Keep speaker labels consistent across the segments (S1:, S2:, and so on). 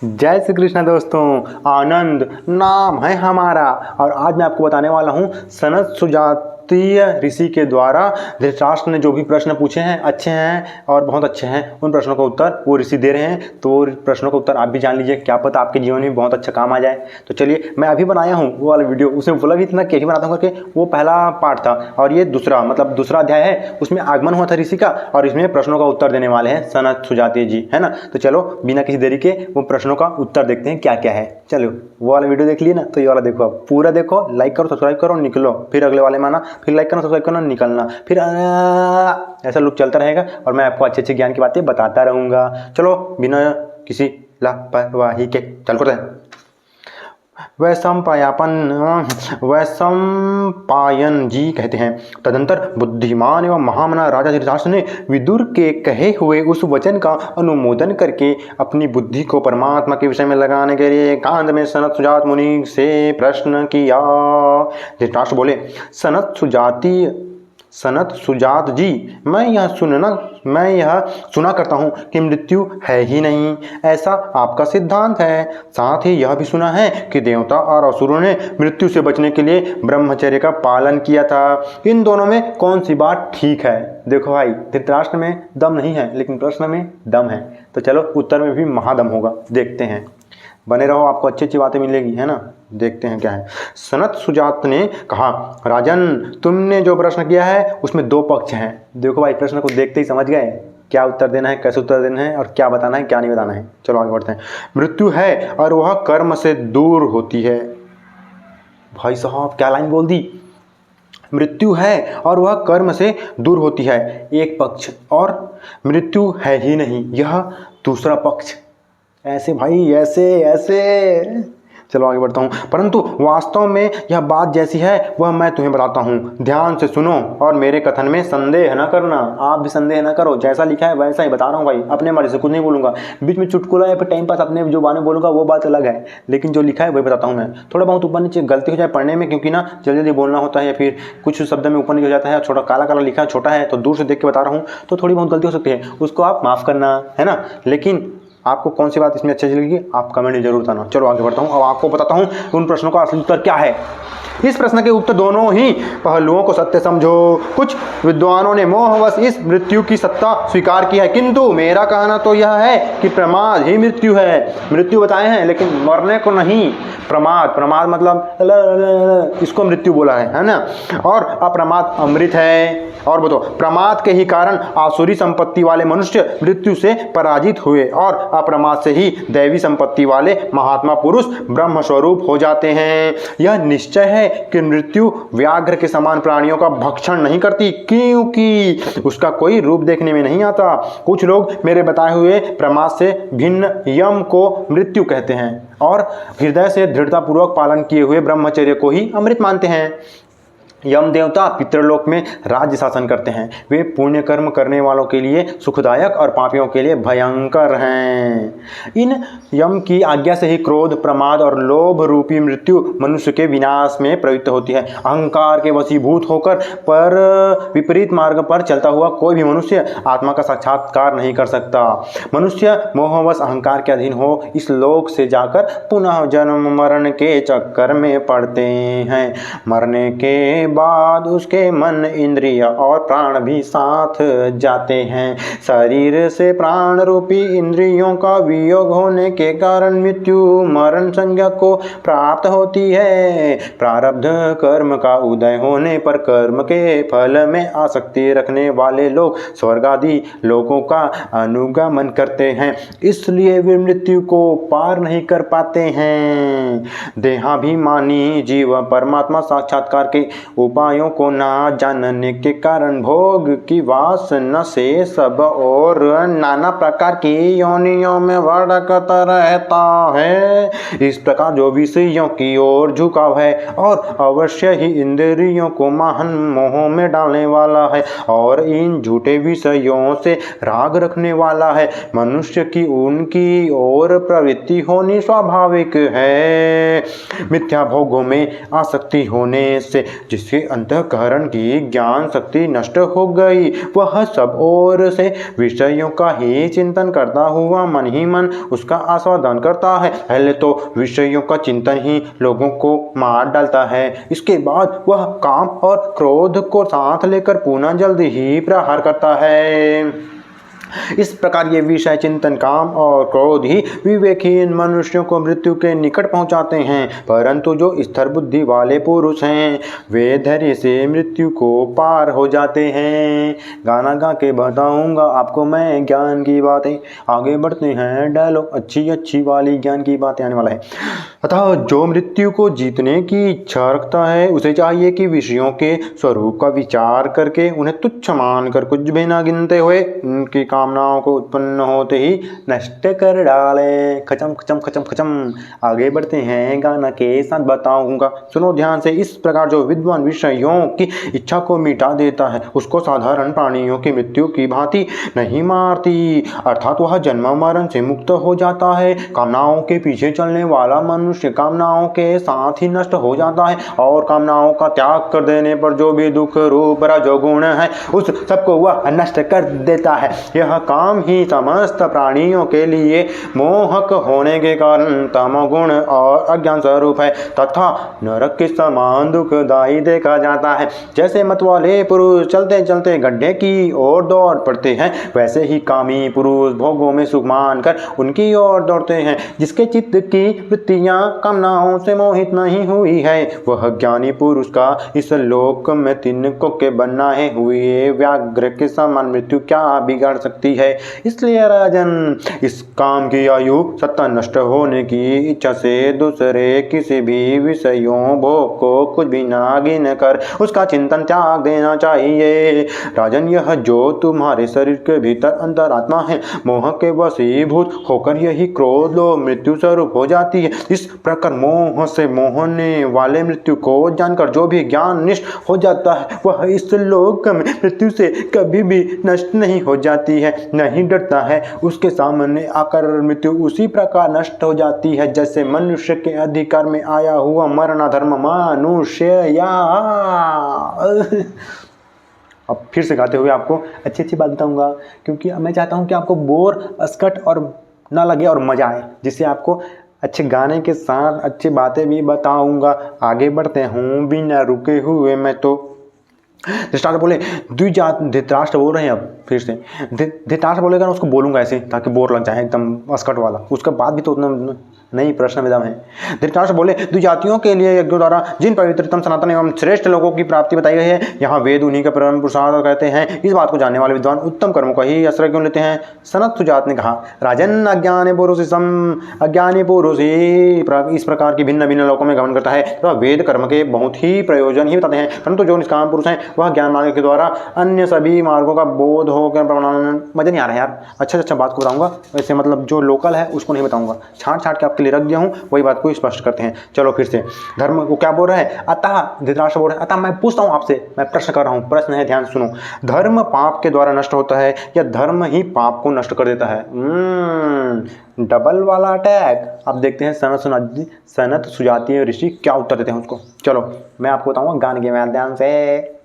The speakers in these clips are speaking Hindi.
S1: जय श्री कृष्ण दोस्तों। आनंद नाम है हमारा और आज मैं आपको बताने वाला हूँ सनत सुजातीय ऋषि के द्वारा धृतराष्ट्र ने जो भी प्रश्न पूछे हैं अच्छे हैं और बहुत अच्छे हैं, उन प्रश्नों का उत्तर वो ऋषि दे रहे हैं। तो प्रश्नों का उत्तर आप भी जान लीजिए, क्या पता आपके जीवन में बहुत अच्छा काम आ जाए। तो चलिए, मैं अभी बनाया हूँ वो वाला वीडियो, उसमें बोला भी इतना कैसे बनाता हूँ करके, वो पहला पार्ट था और ये दूसरा दूसरा अध्याय है। उसमें आगमन हुआ था ऋषि का और इसमें प्रश्नों का उत्तर देने वाले हैं सनत सुजातीय जी, है ना। तो चलो बिना किसी देरी के वो प्रश्नों का उत्तर देखते हैं क्या क्या है। चलो वो वाला वीडियो देख लिए ना, तो ये वाला देखो, आप पूरा देखो, लाइक करो, सब्सक्राइब करो, निकलो, फिर अगले वाले में आना, फिर लाइक करना, सब्सक्राइब करना, निकलना, फिर ऐसा लुक चलता रहेगा और मैं आपको अच्छे अच्छे ज्ञान की बातें बताता रहूँगा। चलो बिना किसी लापरवाही के चल पड़ते हैं। वैशंपायन जी कहते हैं, तदंतर बुद्धिमान एवं महामना राजा धृतराष्ट्र ने विदुर के कहे हुए उस वचन का अनुमोदन करके अपनी बुद्धि को परमात्मा के विषय में लगाने के लिए एकांत में सनत सुजात मुनि से प्रश्न किया। धृतराष्ट्र बोले, सनत सुजात जी, मैं यह सुना करता हूँ कि मृत्यु है ही नहीं, ऐसा आपका सिद्धांत है। साथ ही यह भी सुना है कि देवता और असुरों ने मृत्यु से बचने के लिए ब्रह्मचर्य का पालन किया था। इन दोनों में कौन सी बात ठीक है? देखो भाई, धृतराष्ट्र में दम नहीं है लेकिन प्रश्न में दम है। तो चलो उत्तर में भी महादम होगा, देखते हैं। बने रहो, आपको अच्छी अच्छी बातें मिलेगी, है ना। देखते हैं क्या है। सनत सुजात ने कहा, राजन, तुमने जो प्रश्न किया है उसमें दो पक्ष हैं। देखो भाई, प्रश्न को देखते ही समझ गए क्या उत्तर देना है, कैसे उत्तर देना है और क्या बताना है क्या नहीं बताना है। चलो आगे बढ़ते हैं। मृत्यु है और वह कर्म से दूर होती है। भाई साहब, क्या लाइन बोल दी। मृत्यु है और वह कर्म से दूर होती है, एक पक्ष, और मृत्यु है ही नहीं, यह दूसरा पक्ष। ऐसे भाई, ऐसे चलो आगे बढ़ता हूँ। परंतु वास्तव में यह बात जैसी है वह मैं तुम्हें बताता हूँ, ध्यान से सुनो और मेरे कथन में संदेह न करना। आप भी संदेह न करो, जैसा लिखा है वैसा ही बता रहा हूँ भाई, अपने मर्जी से कुछ नहीं बोलूँगा। बीच में चुटकुला या फिर टाइम पास अपने जो बाने बोलूँगा वो बात अलग है, लेकिन जो लिखा है वही बताता हूँ मैं। थोड़ा बहुत ऊपर नीचे गलती हो जाए पढ़ने में, क्योंकि ना जल्दी जल्दी बोलना होता है या फिर कुछ शब्द में ऊपर नीचे हो जाता है, छोटा काला काला लिखा है, छोटा है तो दूर से देख के बता रहा हूँ, तो थोड़ी बहुत गलती हो सकती है, उसको आप माफ़ करना, है ना। लेकिन आपको कौन सी बात इसमें अच्छी लगेगी आप कमेंट में जरूर बताना। चलो आगे बढ़ता हूँ, अब आपको बताता हूँ उन प्रश्नों का असली उत्तर क्या है। इस प्रश्न के उत्तर दोनों ही पहलुओं को सत्य समझो। कुछ विद्वानों ने मोहवश इस मृत्यु की सत्ता स्वीकार की है, किंतु मेरा कहना तो यह है कि प्रमाद ही मृत्यु है। मृत्यु बताए हैं लेकिन मरने को नहीं। प्रमाद मतलब इसको मृत्यु बोला है ना। और अप्रमाद अमृत है। और बताओ, प्रमाद के ही कारण आसुरी संपत्ति वाले मनुष्य मृत्यु से पराजित हुए और अप्रमाद से ही दैवी संपत्ति वाले महात्मा पुरुष ब्रह्म स्वरूप हो जाते हैं। यह निश्चय है कि मृत्यु व्याघ्र के समान प्राणियों का भक्षण नहीं करती, क्योंकि उसका कोई रूप देखने में नहीं आता। कुछ लोग मेरे बताए हुए प्रमाद से भिन्न यम को मृत्यु कहते हैं और हृदय से दृढ़तापूर्वक पालन किए हुए ब्रह्मचर्य को ही अमृत मानते हैं। यम देवता पितृलोक में राज्य शासन करते हैं। वे पुण्य कर्म करने वालों के लिए सुखदायक और पापियों के लिए भयंकर हैं। इन यम की आज्ञा से ही क्रोध, प्रमाद और लोभ रूपी मृत्यु मनुष्य के विनाश में प्रवृत्त होती है। अहंकार के वशीभूत होकर पर विपरीत मार्ग पर चलता हुआ कोई भी मनुष्य आत्मा का साक्षात्कार नहीं कर सकता। मनुष्य मोहवश अहंकार के अधीन हो इस लोक से जाकर पुनः जन्म मरण के चक्कर में पड़ते हैं। मरने के बाद उसके मन, इंद्रिय और प्राण भी साथ जाते हैं। शरीर से प्राण रूपी इंद्रियों का वियोग होने के कारण मृत्यु मरण संज्ञा को प्राप्त होती है। प्रारब्ध कर्म का उदय होने पर कर्म के फल में आसक्ति रखने वाले लोग स्वर्ग आदि लोकों का अनुगमन करते हैं, इसलिए वे मृत्यु को पार नहीं कर पाते हैं। देहाभिमानी जीव परमात्मा साक्षात्कार के उपायों को ना जानने के कारण भोग की वासना से सब और नाना प्रकार की योनियों में भटकता रहता है। इस प्रकार जो विषयों की ओर झुकाव है और अवश्य ही इंद्रियों को महान मोह में डालने वाला है और इन झूठे विषयों से राग रखने वाला है, मनुष्य की उनकी ओर प्रवृत्ति होनी स्वाभाविक है। मिथ्या भोगों में आसक्ति होने से जिसके अंतःकरण की ज्ञान शक्ति नष्ट हो गई, वह सब ओर से विषयों का ही चिंतन करता हुआ मन ही मन उसका आस्वादन करता है। पहले तो विषयों का चिंतन ही लोगों को मार डालता है, इसके बाद वह काम और क्रोध को साथ लेकर पुनः जल्दी ही प्रहार करता है। इस प्रकार ये विषय चिंतन, काम और क्रोध ही विवेकहीन मनुष्यों को मृत्यु के निकट पहुंचाते हैं। परंतु जो स्थिर बुद्धि वाले पुरुष हैं वे धैर्य से मृत्यु को पार हो जाते हैं। गाना गा के बताऊंगा आपको मैं ज्ञान की बातें। आगे बढ़ते हैं, डायलॉग अच्छी अच्छी वाली ज्ञान की बातें आने वाला है। अतः जो मृत्यु को जीतने की इच्छा रखता है उसे चाहिए कि विषयों के स्वरूप का विचार करके उन्हें तुच्छ मानकर कुछ भी न गिनते हुए उनकी कामनाओं को उत्पन्न होते ही नष्ट कर डाले। खचम खचम खचम खचम। आगे बढ़ते हैं, गाना के साथ बताऊंगा, सुनो ध्यान से। इस प्रकार जो विद्वान विषयों की इच्छा को मिटा देता है उसको साधारण प्राणियों की मृत्यु की भांति नहीं मारती, अर्थात वह जन्म मरण से मुक्त हो जाता है। कामनाओं के पीछे चलने वाला मनुष्य कामनाओं के साथ ही नष्ट हो जाता है और कामनाओं का त्याग कर देने पर जो भी दुख रूप रजोगुण है उस सबको वह नष्ट कर देता है। यह काम ही समस्त प्राणियों के लिए मोहक होने के कारण तमोगुण और अज्ञान स्वरूप है तथा नरक के समान दुखदायी देखा जाता है। जैसे मत वाले पुरुष चलते चलते गड्ढे की ओर दौड़ पड़ते हैं वैसे ही कामी पुरुष भोगों में सुख मानकर उनकी ओर दौड़ते हैं। जिसके चित्त की वृत्तियां कामनाओं से मोहित नहीं हुई है वह ज्ञानी पुरुष का इस लोक में तिनकों के बनाए हुए व्याघ्र के समान मृत्यु क्या बिगाड़ सकती है। इसलिए राजन, इस काम की आयु सत्ता नष्ट होने की इच्छा से दूसरे किसी भी विषयों भोग को कुछ भी ना गिन कर उसका चिंतन त्याग देना चाहिए। राजन, यह जो तुम्हारे शरीर के भीतर अंतरात्मा है मोह के वशीभूत होकर यही क्रोध लोभ मृत्यु स्वरूप हो जाती है। इस प्रकार मोह से मोहने वाले मृत्यु को जानकर जो भी ज्ञान निष्ठ हो जाता है वह इस लोक में मृत्यु से कभी भी नष्ट नहीं हो जाती है, नहीं डरता है। उसके सामने आकर मृत्यु उसी प्रकार नष्ट हो जाती है जैसे मनुष्य के अधिकार में आया हुआ मरणाधर्म मनुष्य या अब फिर से गाते हुए आपको अच्छी अच्छी बात बताऊंगा क्योंकि मैं चाहता हूं कि आपको बोर अस्कट और ना लगे और मजा आए, जिससे आपको अच्छे गाने के साथ अच्छी बातें भी बताऊंगा। आगे बढ़ते हूँ बिना रुके हुए। मैं तो धृतराष्ट्र बोले धृतराष्ट्र बोल रहे हैं। अब फिर से धृतराष्ट्र बोलेगा ना उसको बोलूंगा ऐसे ताकि बोर लग जाए एकदम अस्कट वाला। उसका बात भी तो उतना नहीं प्रश्न विदम है। धृतराष्ट्र बोले द्विजातियों के लिए यज्ञों द्वारा जिन पवित्रतम सनातन एवं श्रेष्ठ लोगों की प्राप्ति बताई गई है यहाँ वेद उन्हीं का परम पुरुषार्थ कहते हैं। इस बात को जानने वाले विद्वान उत्तम कर्मों का ही आश्रय क्यों लेते हैं। सनत सुजात ने कहा राजन, अज्ञानी पुरुष ही इस प्रकार की भिन्न भिन्न लोकों में गमन करता है तो वेद कर्म के बहुत ही प्रयोजन ही बताते हैं, परंतु जो निष्काम पुरुष हैं वह ज्ञान मार्ग के द्वारा अन्य सभी मार्गों का बोध होकर प्रमाण। मजा नहीं आ रहा है यार, अच्छा बात को बताऊंगा। वैसे मतलब जो लोकल है उसको नहीं बताऊंगा, छाट के आपके लिए रख दिया हूँ, वही बात को स्पष्ट करते हैं। चलो फिर से धर्म को क्या बोल रहा है। अतः धृतराष्ट्र बोल रहे हैं, अतः मैं पूछता हूँ आपसे, मैं प्रश्न कर रहा हूँ, प्रश्न है ध्यान सुनो। धर्म पाप के द्वारा नष्ट होता है या धर्म ही पाप को नष्ट कर देता है। डबल वाला अटैक। अब देखते हैं सनत सुजातीय ऋषि क्या उत्तर देते हैं उसको। चलो मैं आपको बताऊंगा गान के माध्यम से।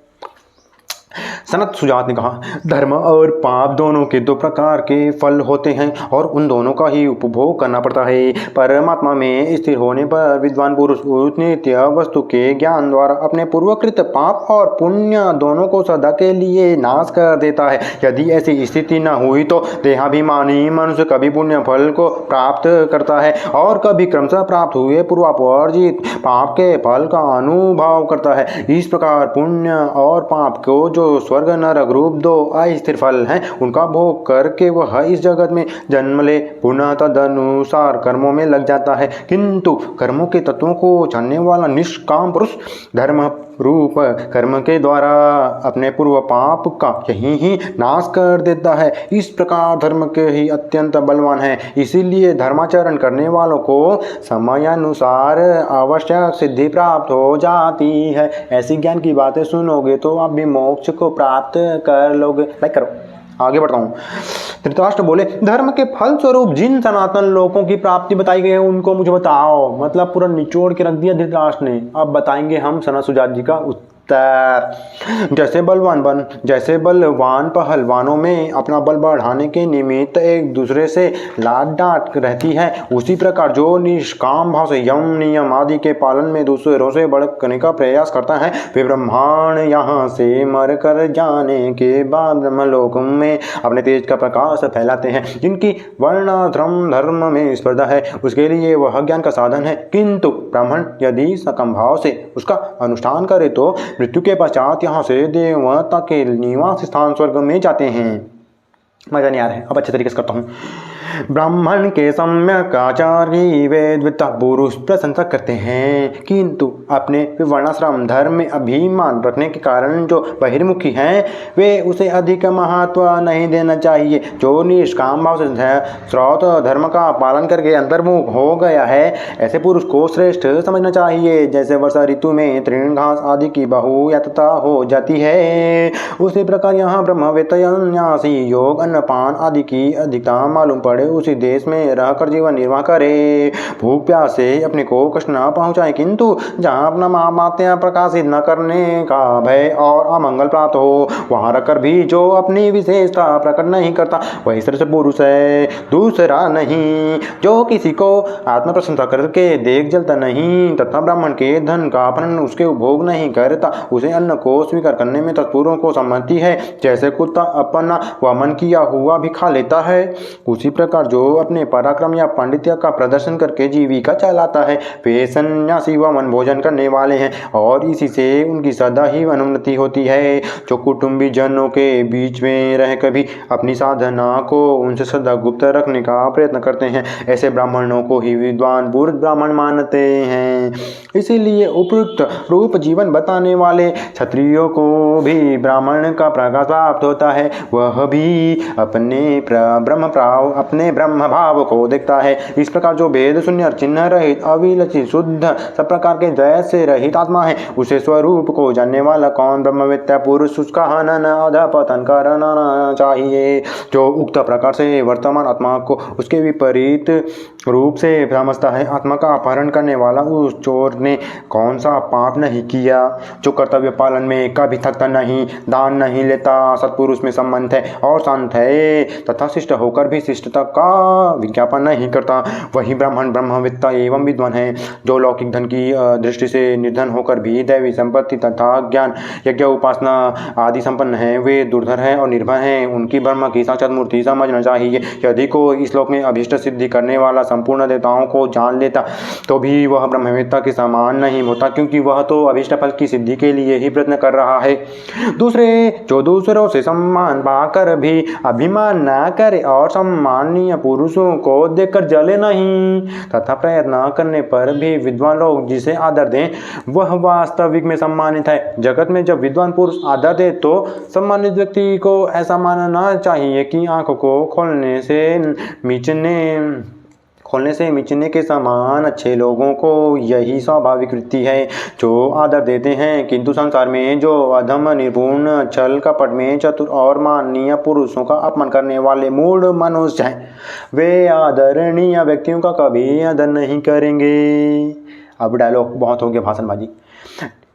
S1: सनत सुजात ने कहा धर्म और पाप दोनों के दो प्रकार के फल होते हैं और उन दोनों का ही उपभोग करना पड़ता है। परमात्मा में स्थिर होने पर विद्वान पुरुष उस नित्य वस्तु के ज्ञान द्वारा अपने पूर्वकृत पाप और पुण्य दोनों को सदा के लिए नाश कर देता है। यदि ऐसी स्थिति न हुई तो देहाभिमानी मनुष्य कभी पुण्य फल को प्राप्त करता है और कभी क्रमशः प्राप्त हुए पूर्वापर्जित पाप के फल का अनुभव करता है। इस प्रकार पुण्य और पाप को जो स्वर्ग नरक रूप दो अस्थिर फल हैं उनका भोग करके वह इस जगत में जन्म ले पुनः तदनुसार कर्मों में लग जाता है। किंतु कर्मों के तत्वों को जानने वाला निष्काम पुरुष धर्म रूप कर्म के द्वारा अपने पूर्व पाप का यही ही नाश कर देता है। इस प्रकार धर्म के ही अत्यंत बलवान है, इसीलिए धर्माचरण करने वालों को समयानुसार आवश्यक सिद्धि प्राप्त हो जाती है। ऐसी ज्ञान की बातें सुनोगे तो आप भी मोक्ष को प्राप्त कर लोगे। लाइक करो, आगे बढ़ता हूँ। धृतराष्ट्र बोले धर्म के फल स्वरूप जिन सनातन लोकों की प्राप्ति बताई गई है उनको मुझे बताओ। मतलब पूरा निचोड़ के रख दिया धृतराष्ट्र ने। अब बताएंगे हम सनत सुजात जी का जैसे बलवान पहलवानों में अपना बल बढ़ाने के निमित्त एक दूसरे से लात डांट रहती है, उसी प्रकार जो निष्काम भाव से यम नियम आदि के पालन में दूसरों से बढ़ने का प्रयास करता है, वे ब्रह्मांड यहाँ से मर कर जाने के बाद ब्रह्मलोक में अपने तेज का प्रकाश फैलाते हैं। जिनकी वर्णाश्रम धर्म में स्पर्धा है, उसके लिए वह ज्ञान का साधन है, किंतु ब्राह्मण यदि सकम भाव से उसका अनुष्ठान करे तो मृत्यु के पश्चात यहाँ से देवता के निवास स्थान स्वर्ग में जाते हैं। मजा नहीं आ रहा है, अब अच्छे तरीके से करता हूँ। ब्राह्मण के सम्यक आचार्य वेदविद्ता पुरुष प्रशंसा करते हैं, किंतु अपने वर्णाश्रम धर्म में अभिमान रखने के कारण जो बहिर्मुखी हैं वे उसे अधिक महत्व नहीं देना चाहिए। जो निष्काम भाव से स्रोत धर्म का पालन करके अंतर्मुख हो गया है, ऐसे पुरुष को श्रेष्ठ समझना चाहिए। जैसे वर्षा ऋतु में तृण घास आदि की बहुयतता हो जाती है, उसी प्रकार यहाँ ब्रह्मवेत्तन्यासी योग अन्नपान आदि की अधिकता मालूम पड़े उसी देश में रहकर जीवन निर्वाह करे। भूख प्यास से अपने को कष्ट न पहुंचाए, किंतु जहाँ अपना महात्म्य प्रकाशित न करने का भय और अमंगल प्राप्त हो, वहां रहकर भी जो अपनी विशेषता प्रकट नहीं करता वही श्रेष्ठ पुरुष है, दूसरा नहीं। जो किसी को आत्म प्रशंसा करके देख जलता नहीं तथा ब्राह्मण के धन का अपहरण उसके उपभोग नहीं करता, उसे अन्न को स्वीकार करने में तत्पुरों को सम्मति है। जैसे कुत्ता अपना व मन किया हुआ भी खा लेता है, उसी प्रकार जो अपने पराक्रम या पांडित्य का प्रदर्शन करके जीविका चलाता है, वे सन्यासी व मन भोजन करने वाले हैं और इसी से उनकी सदा ही अनुन्नति होती है। जो कुटुंबी जनों के बीच में रह कभी अपनी साधना को उनसे सदा गुप्त रखने का प्रयत्न करते हैं, ऐसे ब्राह्मणों को ही विद्वान पुरुष ब्राह्मण मानते हैं। इसीलिए उपयुक्त रूप जीवन बताने वाले क्षत्रियों को भी ब्राह्मण का प्रकाश प्राप्त होता है। वह भी अपने ब्रह्म भाव को देखता है। इस प्रकार जो भेद शून्य चिन्ह रहित अविलक्षित शुद्ध सब प्रकार के द्वैत से रहित आत्मा है, उसे स्वरूप को जानने वाला कौन ब्रह्मवेत्ता पुरुष उसका हनन अधपतन करना चाहिए। जो उक्त प्रकार से वर्तमान आत्मा को उसके विपरीत रूप से समझता है, आत्मा का अपहरण करने वाला उस चोर ने कौन सा पाप नहीं किया। जो कर्तव्य पालन में कभी थकता नहीं, दान नहीं लेता, सत्पुरुष में संबंध है और शांत है तथा शिष्ट होकर भी शिष्टता का विज्ञापन नहीं करता, वही ब्राह्मण ब्रह्मवेत्ता एवं विद्वान है। जो लौकिक धन की दृष्टि से निर्धन होकर भी दैवी संपत्ति तथा ज्ञान यज्ञ उपासना आदि संपन्न है, वे दुर्धर हैं और निर्भय हैं। उनकी ब्रह्म की साक्षात मूर्ति समझना चाहिए। यदि कोई इस लोक में अभीष्ट सिद्धि करने वाला संपूर्ण देवताओं को जान लेता तो भी वह ब्रह्मवेत्ता के समान नहीं होता, क्योंकि वह तो अभीष्ट फल की सिद्धि के लिए ही प्रयत्न कर रहा है। जो दूसरों से सम्मान पाकर भी अभिमान न करे और सम्मानीय पुरुषों को देखकर जले नहीं तथा प्रयत्न करने पर भी विद्वान लोग जिसे आदर दें वह वास्तविक में सम्मानित है। जगत में जब विद्वान पुरुष आदर दे तो सम्मानित व्यक्ति को ऐसा मानना चाहिए कि आंखों को खोलने से मिचने के समान अच्छे लोगों को यही स्वाभाविक वृत्ति है जो आदर देते हैं, किंतु संसार में जो अधम निर्गुण छल कपट में चतुर और माननीय पुरुषों का अपमान करने वाले मूढ़ मनुष्य हैं, वे आदरणीय व्यक्तियों का कभी आदर नहीं करेंगे। अब डायलॉग बहुत हो गया, भाषणबाजी।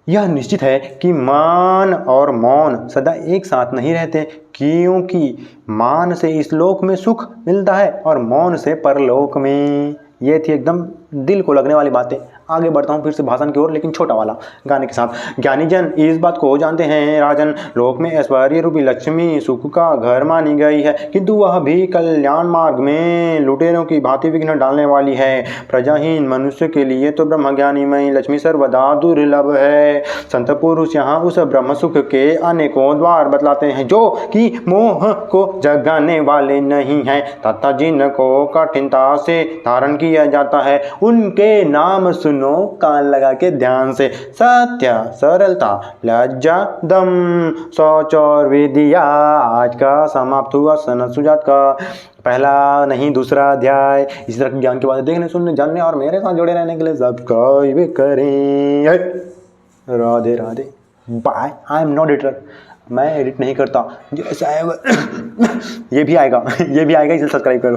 S1: यह निश्चित है कि मान और मौन सदा एक साथ नहीं रहते, क्योंकि मान से इस लोक में सुख मिलता है और मौन से परलोक में। ये थी एकदम दिल को लगने वाली बातें। आगे बढ़ता हूँ फिर से भाषण की ओर, लेकिन छोटा वाला गाने के साथ। ज्ञानी जन इस बात को जानते हैं राजन, लोक में ऐश्वर्य रूपी लक्ष्मी सुख का घर मानी गई है, किंतु वह भी कल्याण मार्ग में लुटेरों की भांति विघ्न डालने वाली है। प्रजाहीन मनुष्य के लिए तो ब्रह्मज्ञानीमयी लक्ष्मी सर्वदा दुर्लभ है। संत पुरुष यहाँ उस ब्रह्म सुख के अनेकों द्वार बतलाते हैं जो कि मोह को जगाने वाले नहीं हैं तथा जिनको कठिनता से धारण किया जाता है, उनके नाम सुनो कान लगा के ध्यान से। सत्य, सरलता, लज्जा, दम, शौच और विद्या। आज का समाप्त हुआ सनत सुजात का पहला नहीं दूसरा अध्याय। इसी तरह ज्ञान की बातें देखने, सुनने, जानने और मेरे साथ जुड़े रहने के लिए सब्सक्राइब करें। Radhe Radhe, bye. I am not editor, मैं एडिट नहीं करता। जैसा है ये भी आएगा, इसे सब्सक्राइब करो।